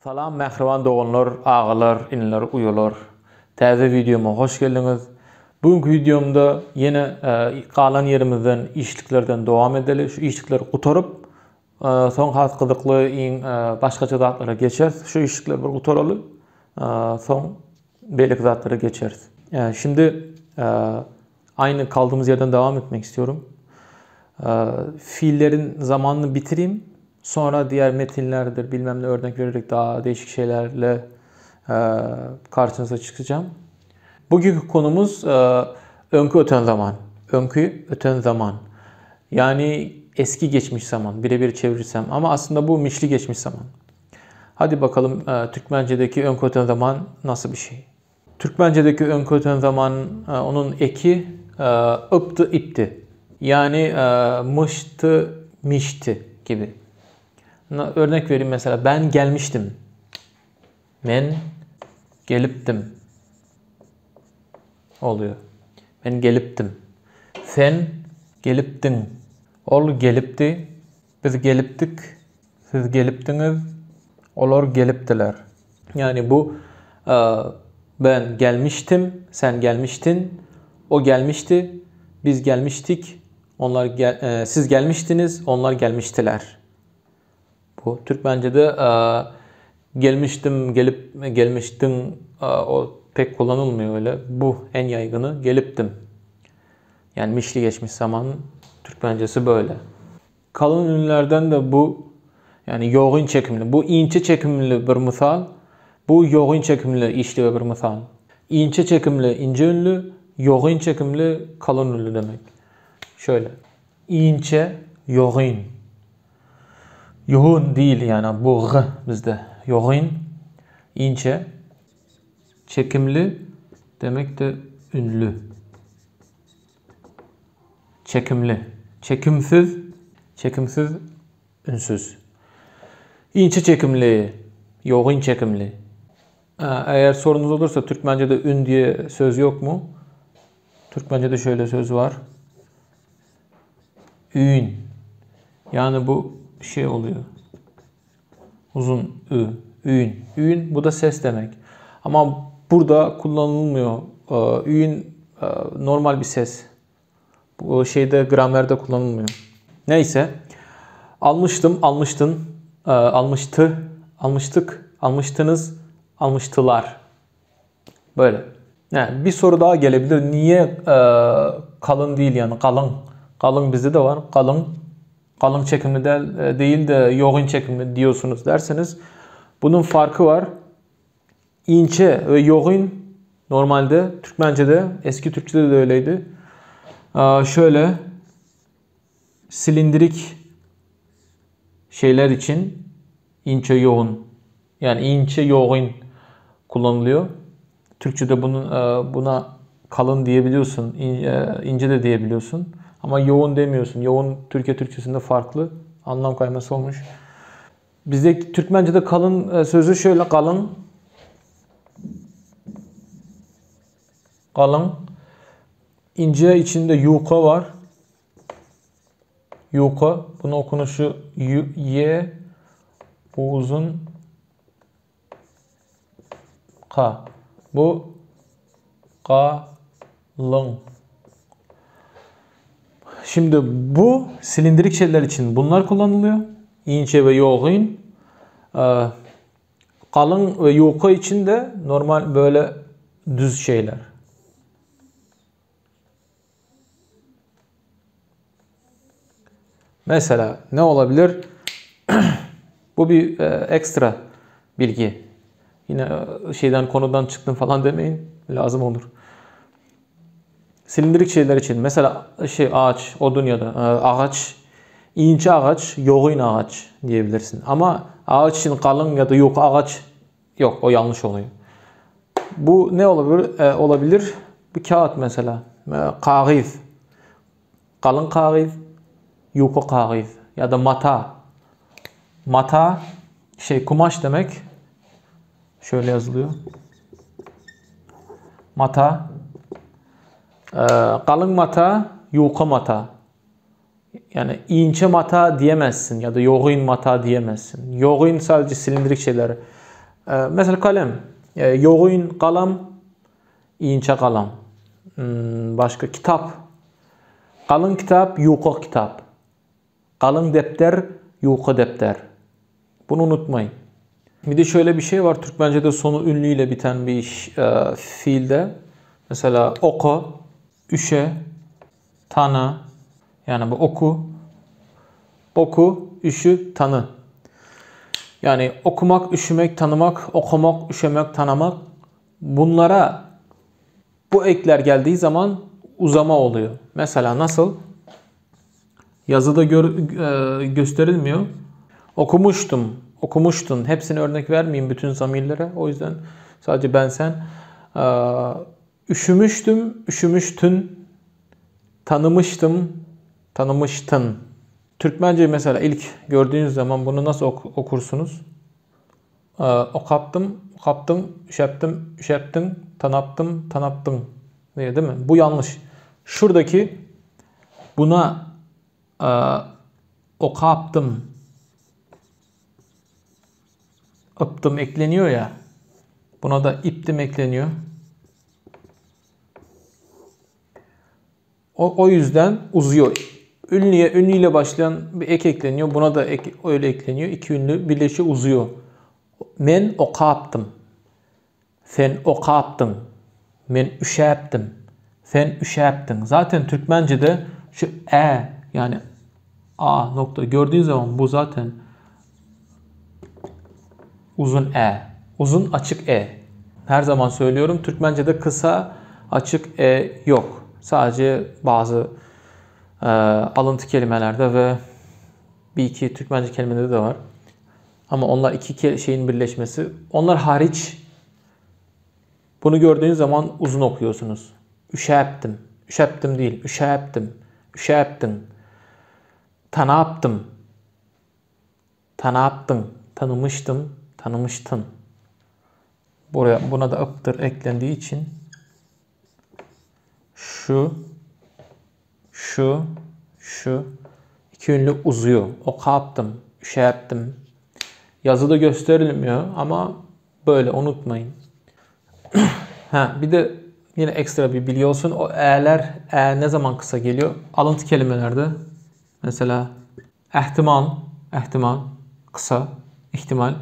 Salam mehriban doğanlar, ağalar, inler, uyalar. Täze videoma hoş geldiniz. Bugünkü videomda yine kalan yerimizden işliklerden devam edelim. Şu işlikleri utarıp son has kızıklı başkaça zatlara geçeriz. Şu işlikleri bir utaralı. Son belirli zatlara geçeriz. Şimdi aynı kaldığımız yerden devam etmek istiyorum. Fiillerin zamanını bitireyim. Sonra diğer metinlerdir bilmem ne örnek vererek daha değişik şeylerle karşınıza çıkacağım. Bugünkü konumuz önkü öten zaman. Önkü öten zaman. Yani eski geçmiş zaman. Birebir çevirirsem. Ama aslında bu mişli geçmiş zaman. Hadi bakalım Türkmence'deki önkü öten zaman nasıl bir şey? Türkmence'deki önkü öten zaman onun eki ıptı ipti. Yani mıştı mişti gibi. Örnek vereyim mesela ben gelmiştim. Ben geliptim. Oluyor. Ben geliptim. Sen geliptin. Ol gelipti. Biz geliptik. Siz geliptiniz. Olar geliptiler. Yani bu ben gelmiştim. Sen gelmiştin. O gelmişti. Biz gelmiştik. Siz gelmiştiniz. Onlar gelmiştiler. Bu Türkmence'de gelmiştim, gelmiştin o pek kullanılmıyor öyle. Bu en yaygını geliptim. Yani mişli geçmiş zaman Türkmencesi böyle. Kalın ünlülerden de bu yani yoğun çekimli. Bu ince çekimli bir misal. Bu yoğun çekimli işli bir misal. İnce çekimli ince ünlü, yoğun çekimli kalın ünlü demek. Şöyle. İnce, yoğun. Yoğun değil yani bu g bizde. Yoğun, ince, çekimli demek de ünlü. Çekimli, çekimsiz, çekimsiz, ünsüz. İnce çekimli, yoğun çekimli. Eğer sorunuz olursa Türkmence'de ün diye söz yok mu? Türkmence'de şöyle söz var. Ün. Yani bu şey oluyor. Uzun ü, ün. Ün bu da ses demek. Ama burada kullanılmıyor. Ün normal bir ses. Bu şeyde gramerde kullanılmıyor. Neyse. Almıştım, almıştın, almıştı, almıştık, almıştınız, almıştılar. Böyle. Yani bir soru daha gelebilir. Niye kalın değil yani kalın? Kalın bizde de var. Kalın. Kalın çekimli değil de yoğun çekimli diyorsunuz derseniz bunun farkı var. İnce ve yoğun normalde Türkmence'de, eski Türkçe'de de öyleydi. Şöyle silindirik şeyler için ince yoğun yani ince yoğun kullanılıyor. Türkçe'de buna kalın diyebiliyorsun, ince de diyebiliyorsun. Ama yoğun demiyorsun. Yoğun Türkiye Türkçesinde farklı. Anlam kayması olmuş. Bizde Türkmence'de kalın sözü şöyle kalın. Kalın. İnce içinde yuka var. Yuka. Bunun okunuşu y. Bu uzun. K. Bu kalın. Şimdi bu silindirik şeyler için bunlar kullanılıyor. İnce ve yoğun. Kalın ve yuka için de normal böyle düz şeyler. Mesela ne olabilir? Bu bir ekstra bilgi. Yine konudan çıktım falan demeyin. Lazım olur. Silindirik şeyler için mesela ağaç, odun ya da ağaç, ince ağaç, yoğun ağaç diyebilirsin. Ama ağaç için kalın ya da yok ağaç yok, o yanlış oluyor. Bu ne olabilir? Olabilir bir kağıt mesela. Kağıt. Kalın kağıt, yok kağıt ya da mata. Mata kumaş demek. Şöyle yazılıyor. Mata. Kalın mata, yuka mata. Yani ince mata diyemezsin ya da yoğun mata diyemezsin. Yoğun sadece silindirik şeyler. Mesela kalem. Yoğun kalem, ince kalem. Başka kitap. Kalın kitap, yuqa kitap. Kalın defter, yuqa defter. Bunu unutmayın. Bir de şöyle bir şey var. Türkmence'de sonu ünlü ile biten bir fiilde. Mesela oku, üşe, tanı. Yani bu oku, üşü, tanı. Yani okumak, üşümek, tanımak, okumak, üşümek, tanımak. Bunlara bu ekler geldiği zaman uzama oluyor. Mesela nasıl? Yazıda gösterilmiyor. Okumuştum, okumuştun. Hepsini örnek vermeyeyim bütün zamirlere. O yüzden sadece ben sen. Üşümüştüm, üşümüştün. Tanımıştım, tanımıştın. Türkmence mesela ilk gördüğünüz zaman bunu nasıl okursunuz? Okaptım, okaptım, üşeptim, üşeptin, tanaptım, tanaptım. Değil mi? Bu yanlış. Şuradaki buna okaptım, ıptım ekleniyor ya. Buna da iptim ekleniyor. O yüzden uzuyor. Ünlüyle başlayan bir ek ekleniyor. Buna da ek öyle ekleniyor. İki ünlü birleşiyor, uzuyor. Men okaptım. Sen okaptın. Men üşeptim. Sen üşeptin. Zaten Türkmence'de şu yani a nokta gördüğün zaman bu zaten uzun uzun açık Her zaman söylüyorum Türkmence'de kısa açık yok. Sadece bazı alıntı kelimelerde ve bir iki Türkmence kelimelerde de var. Ama onlar iki şeyin birleşmesi. Onlar hariç bunu gördüğünüz zaman uzun okuyorsunuz. Üşeptim. Üşeptim değil. Üşeptim. Üşeptin. Tanaptım. Tanaptın. Tanımıştım. Tanımıştın. Buna da ıptır eklendiği için şu iki ünlü uzuyor. Okaptım. Üşeptim. Yazıda gösterilmiyor ama böyle unutmayın. Bir de yine ekstra bir bilgi olsun. O ne zaman kısa geliyor? Alıntı kelimelerde mesela ihtimal kısa, ihtimal.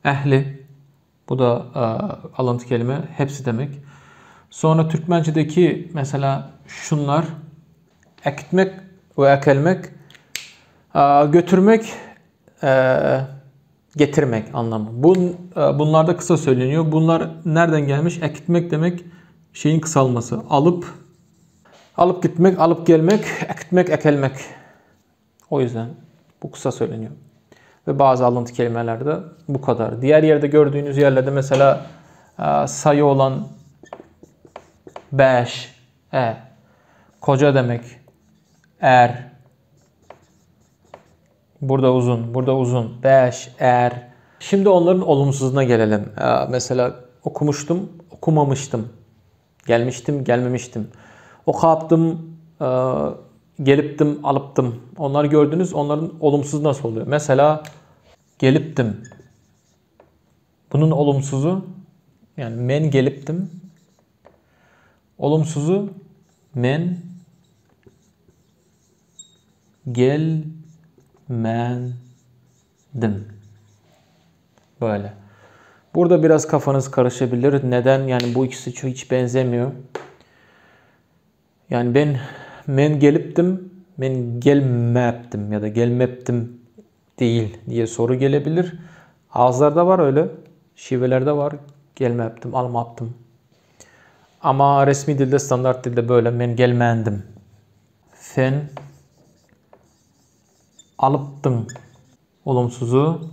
Ehli, bu da alıntı kelime, hepsi demek. Sonra Türkmence'deki mesela şunlar ekitmek ve ekelmek, götürmek, getirmek anlamı. Bunlar da kısa söyleniyor. Bunlar nereden gelmiş? Ekitmek demek şeyin kısalması. Alıp gitmek, alıp gelmek, ekitmek, ekelmek. O yüzden bu kısa söyleniyor. Ve bazı alıntı kelimelerde bu kadar. Diğer yerde gördüğünüz yerlerde mesela sayı olan 5, koca demek, burada uzun, 5, Şimdi onların olumsuzuna gelelim. Mesela okumuştum, okumamıştım. Gelmiştim, gelmemiştim. Okaptım, geliptim, alıptım. Onları gördünüz. Onların olumsuzu nasıl oluyor? Mesela geliptim. Bunun olumsuzu yani men geliptim. Olumsuzu men gelmendim. Böyle. Burada biraz kafanız karışabilir. Neden? Yani bu ikisi hiç benzemiyor. Yani men geliptim, men gelmeptim ya da gelmeptim değil diye soru gelebilir. Ağızlarda var öyle. Şivelerde var. Gelmeptim, almaptım. Ama resmi dilde, standart dilde böyle men gelmendim. Sen alıptın. Olumsuzu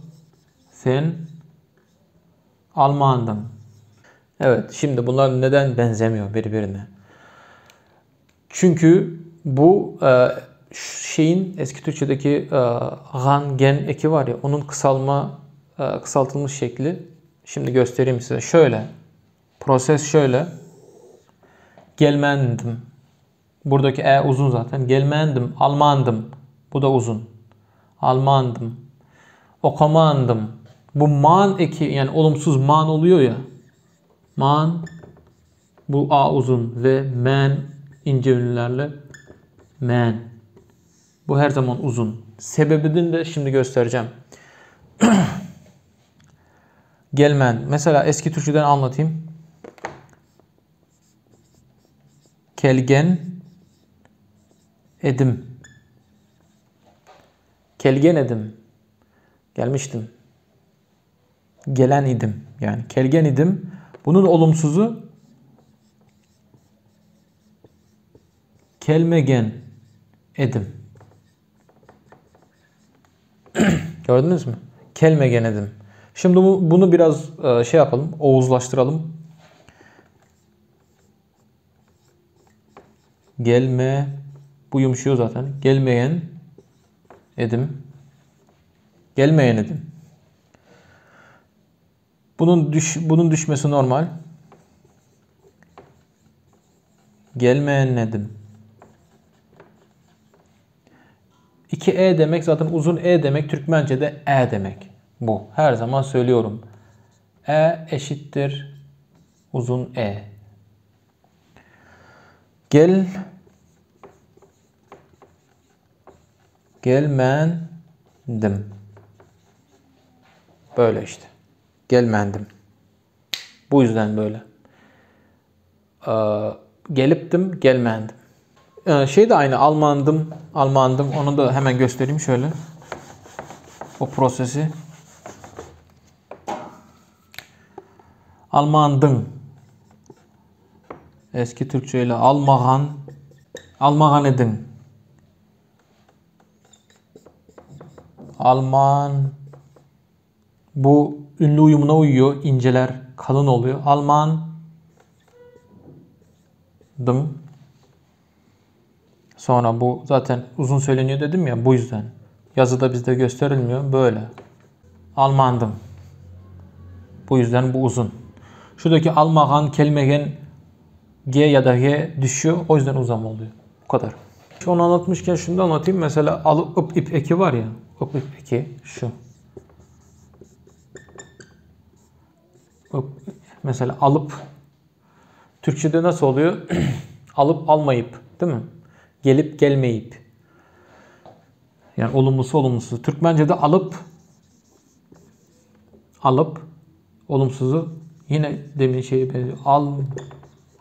sen almandın. Evet, şimdi bunlar neden benzemiyor birbirine? Çünkü bu şeyin eski Türkçedeki gan, gen eki var ya, onun kısaltılmış şekli. Şimdi göstereyim size. Şöyle. Proses şöyle. Gelmendim. Buradaki uzun zaten. Gelmendim. Almandım. Bu da uzun. Almandım. Okumandım. Bu man eki yani olumsuz man oluyor ya. Man bu a uzun ve men ince ünlülerle men. Bu her zaman uzun. Sebebini de şimdi göstereceğim. Gelmen. Mesela eski Türkçeden anlatayım. Kelgen edim. Kelgen edim. Gelmiştim. Gelen idim. Yani kelgen idim. Bunun olumsuzu kelmegen edim. Gördünüz mü? Kelmegen edim. Şimdi bunu biraz şey yapalım. Oğuzlaştıralım. Gelme. Bu yumuşuyor zaten. Gelmeyen edim. Gelmeyen edim. Bunun düşmesi normal. Gelmeyen edim. 2 e demek zaten uzun e demek. Türkmence'de e demek. Bu. Her zaman söylüyorum. E eşittir uzun e. Gelmendim. Böyle işte. Gelmendim. Bu yüzden böyle. Geliptim, gelmendim. Şey de aynı. Almandım. Onu da hemen göstereyim şöyle. O prosesi. Almandın. Eski Türkçe ile almagan edin. Alman. Bu ünlü uyumuna uyuyor. İnceler kalın oluyor. Almandım. Sonra bu zaten uzun söyleniyor dedim ya bu yüzden. Yazıda bizde gösterilmiyor. Böyle. Almandım. Bu yüzden bu uzun. Şuradaki almagan, kelmegen G ya da G düşüyor. O yüzden uzama oluyor. Bu kadar. Onu anlatmışken şunu da anlatayım. Mesela alıp ip eki var ya. Ip eki şu. Mesela alıp Türkçe'de nasıl oluyor? Alıp almayıp değil mi? Gelip gelmeyip. Yani olumlusu olumsuzu. Türkmence'de alıp olumsuzu yine demin şeye benziyor.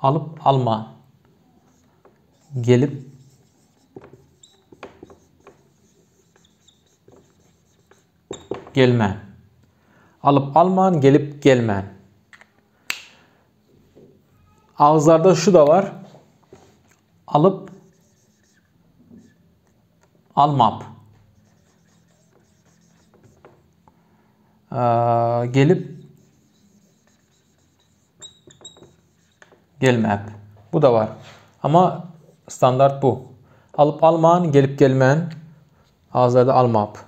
Alıp alma. Gelip gelme. Alıp alman, gelip gelmen. Ağızlarda şu da var. Alıp almap. Gelip gelmep. Bu da var. Ama standart bu. Alıp alman, gelip gelmen. Ağızlarda almap.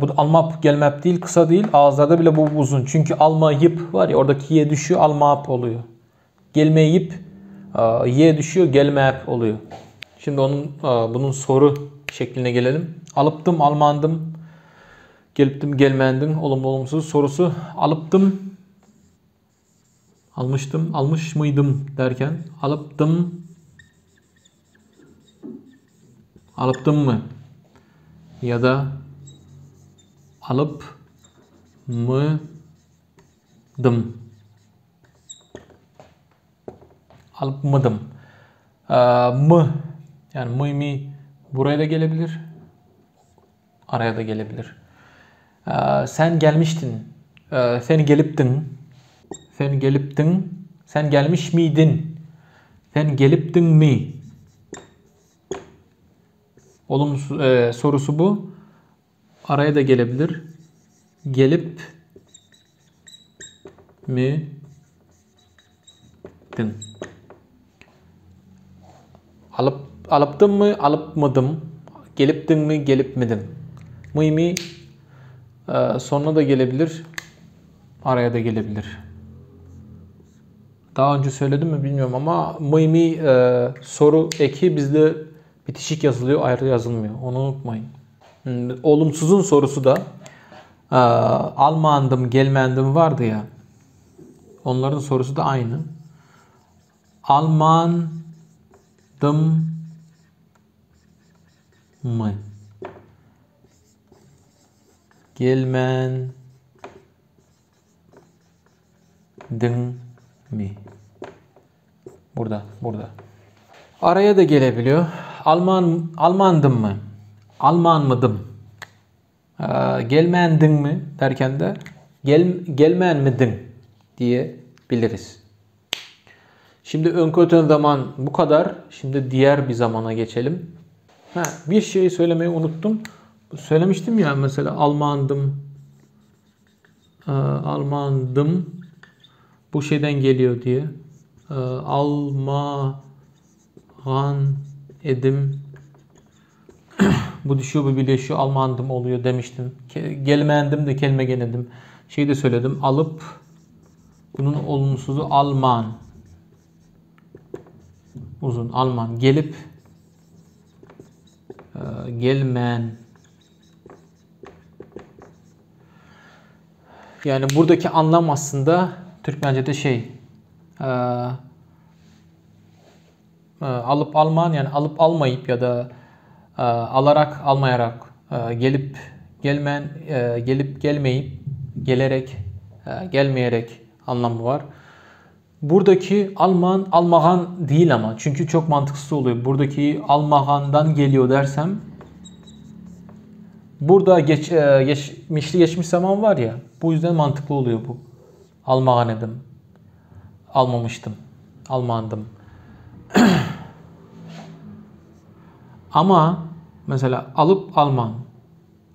Bu da almap gelmep değil, kısa değil. Ağızlarda bile bu uzun. Çünkü almayıp var ya oradaki y düşüyor, almap oluyor. Gelmeyip y düşüyor, gelmep oluyor. Şimdi bunun soru şekline gelelim. Alıptım, almandım. Geliptim, gelmendim. Olumlu olumsuz sorusu. Alıptım. Almıştım, almış mıydım derken. Alıptım. Alıptım mı? Ya da alıp mıdım? Alıp mıdım? Mı. Yani mı mi buraya da gelebilir. Araya da gelebilir. Sen gelmiştin. Sen geliptin. Sen geliptin. Sen gelmiş miydin? Sen geliptin mi? Olumsuz sorusu bu. Araya da gelebilir. Gelip mi din? Alıptım mı? Alıp mıdım? Geliptin mi? Gelip midim? Mi sonuna da gelebilir. Araya da gelebilir. Daha önce söyledim mi bilmiyorum ama soru eki bizde bitişik yazılıyor, ayrı yazılmıyor. Onu unutmayın. Olumsuzun sorusu da almandım, gelmendim vardı ya. Onların sorusu da aynı. Almandım mı? Gelmendin mi? Burada. Araya da gelebiliyor. Almandım mı? Alman mıdım? Gelmendin mi derken de gelmen midin diyebiliriz. Şimdi ön kötü zaman bu kadar. Şimdi diğer bir zamana geçelim. Bir şey söylemeyi unuttum. Söylemiştim ya mesela Almandım bu şeyden geliyor diye. Alman edim bu düşüyor bu birleşiyor Almandım oluyor demiştim. Gelmendim de kelime geledim. Şeyi de söyledim. Alıp bunun olumsuzu Alman. Uzun Alman. Gelip gelmen. Yani buradaki anlam aslında Türkmence'de alıp alman yani alıp almayıp ya da alarak almayarak gelip gelmen gelip gelmeyip gelerek gelmeyerek anlamı var. Buradaki Alman almagan değil ama çünkü çok mantıksız oluyor. Buradaki almagandan geliyor dersem burada geçmiş zaman var ya bu yüzden mantıklı oluyor bu. Almagan edim. Almamıştım. Almandım. Ama mesela alıp alman,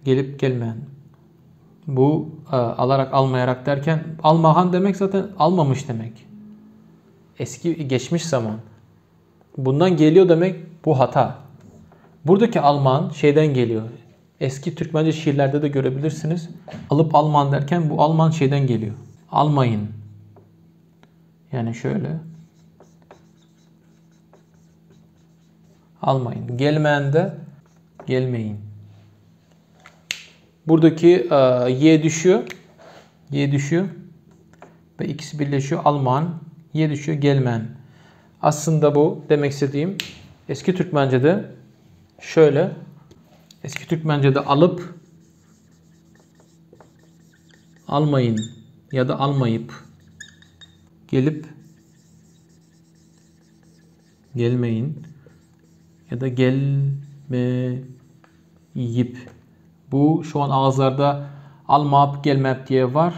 gelip gelmeyen. Bu alarak almayarak derken almagan demek zaten almamış demek. Eski geçmiş zaman. Bundan geliyor demek bu hata. Buradaki alman şeyden geliyor. Eski Türkmence şiirlerde de görebilirsiniz. Alıp alman derken bu alman şeyden geliyor. Almayın. Yani şöyle. Almayın. Gelmeyen de gelmeyin. Buradaki y düşüyor. Y düşüyor. Ve ikisi birleşiyor. Alman. Y düşüyor. Gelmen. Aslında bu demek istediğim eski Türkmence'de şöyle. Eski Türkmence'de alıp almayın ya da almayıp gelip gelmeyin ya da gelmeyip. Bu şu an ağızlarda almayıp gelmeyip diye var.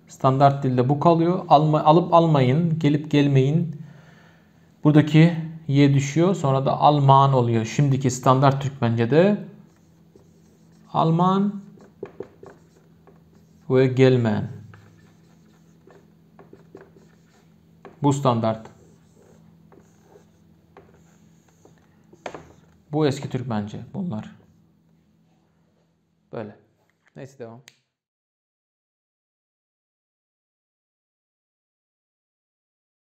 Standart dilde bu kalıyor. Alıp almayın, gelip gelmeyin. Buradaki y düşüyor. Sonra da Alman oluyor. Şimdiki standart Türkmence'de Alman ve gelmen. Bu standart. Bu eski Türkmence bunlar. Böyle. Neyse devam.